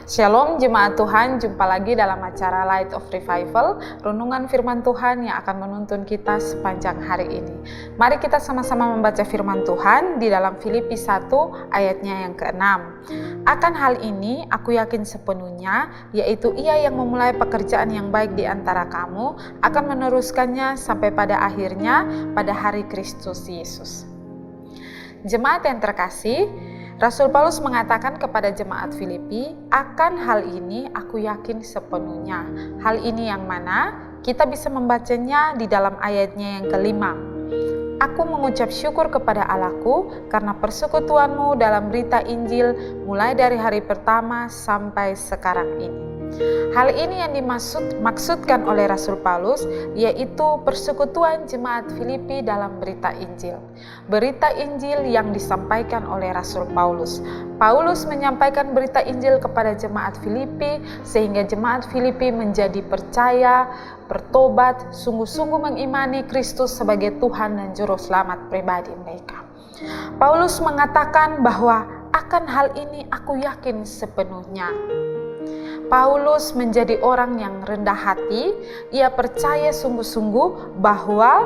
Shalom jemaat Tuhan, jumpa lagi dalam acara Light of Revival, renungan firman Tuhan yang akan menuntun kita sepanjang hari ini. Mari kita sama-sama membaca firman Tuhan di dalam Filipi 1 ayatnya yang ke-6. Akan hal ini aku yakin sepenuhnya, yaitu Ia yang memulai pekerjaan yang baik di antara kamu akan meneruskannya sampai pada akhirnya pada hari Kristus Yesus. Jemaat yang terkasih, Rasul Paulus mengatakan kepada jemaat Filipi, akan hal ini aku yakin sepenuhnya. Hal ini yang mana? Kita bisa membacanya di dalam ayatnya yang ke-5. Aku mengucap syukur kepada Allahku karena persekutuanmu dalam berita Injil mulai dari hari pertama sampai sekarang ini. Hal ini yang dimaksudkan oleh Rasul Paulus, yaitu persekutuan jemaat Filipi dalam berita Injil. Berita Injil yang disampaikan oleh Rasul Paulus. Paulus menyampaikan berita Injil kepada jemaat Filipi, sehingga jemaat Filipi menjadi percaya, bertobat, sungguh-sungguh mengimani Kristus sebagai Tuhan dan Juru Selamat pribadi mereka. Paulus mengatakan bahwa akan hal ini aku yakin sepenuhnya. Paulus menjadi orang yang rendah hati. Ia percaya sungguh-sungguh bahwa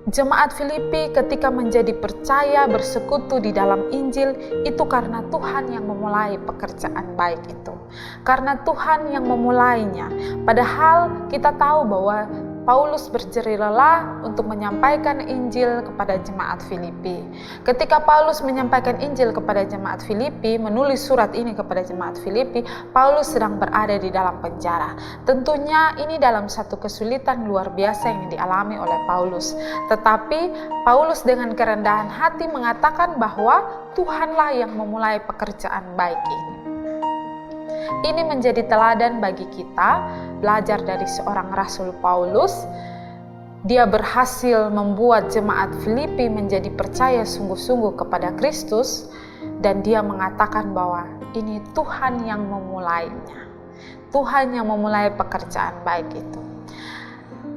jemaat Filipi ketika menjadi percaya bersekutu di dalam Injil itu karena Tuhan yang memulai pekerjaan baik itu. Karena Tuhan yang memulainya. Padahal kita tahu bahwa Paulus berjerih lelah untuk menyampaikan Injil kepada jemaat Filipi. Ketika Paulus menyampaikan Injil kepada jemaat Filipi, menulis surat ini kepada jemaat Filipi, Paulus sedang berada di dalam penjara. Tentunya ini dalam satu kesulitan luar biasa yang dialami oleh Paulus. Tetapi Paulus dengan kerendahan hati mengatakan bahwa Tuhanlah yang memulai pekerjaan baik ini. Ini menjadi teladan bagi kita, belajar dari seorang Rasul Paulus. Dia berhasil membuat jemaat Filipi menjadi percaya sungguh-sungguh kepada Kristus, dan dia mengatakan bahwa ini Tuhan yang memulainya. Tuhan yang memulai pekerjaan baik itu.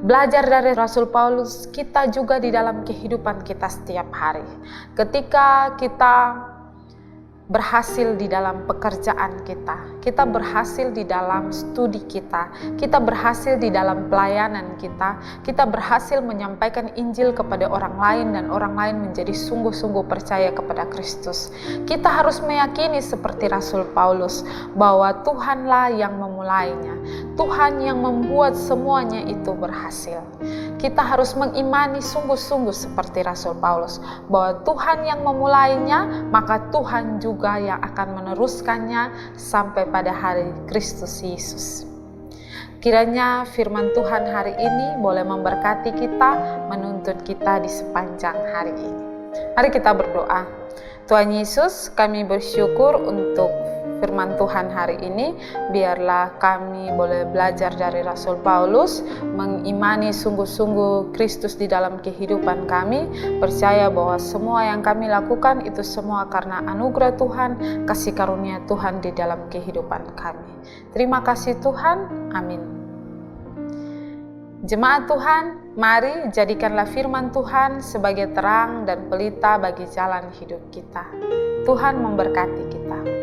Belajar dari Rasul Paulus, kita juga di dalam kehidupan kita setiap hari. Ketika kita berhasil di dalam pekerjaan kita berhasil di dalam studi kita berhasil di dalam pelayanan kita berhasil menyampaikan Injil kepada orang lain dan orang lain menjadi sungguh-sungguh percaya kepada Kristus. Kita harus meyakini seperti Rasul Paulus bahwa Tuhanlah yang memulainya, Tuhan yang membuat semuanya itu berhasil. Kita harus mengimani sungguh-sungguh seperti Rasul Paulus bahwa Tuhan yang memulainya, maka Tuhan juga yang akan meneruskannya sampai pada hari Kristus Yesus. Kiranya firman Tuhan hari ini boleh memberkati kita, menuntun kita di sepanjang hari ini. Mari kita berdoa. Tuhan Yesus, kami bersyukur untuk firman Tuhan hari ini. Biarlah kami boleh belajar dari Rasul Paulus, mengimani sungguh-sungguh Kristus di dalam kehidupan kami, percaya bahwa semua yang kami lakukan itu semua karena anugerah Tuhan, kasih karunia Tuhan di dalam kehidupan kami. Terima kasih Tuhan, amin. Jemaat Tuhan, mari jadikanlah firman Tuhan sebagai terang dan pelita bagi jalan hidup kita. Tuhan memberkati kita.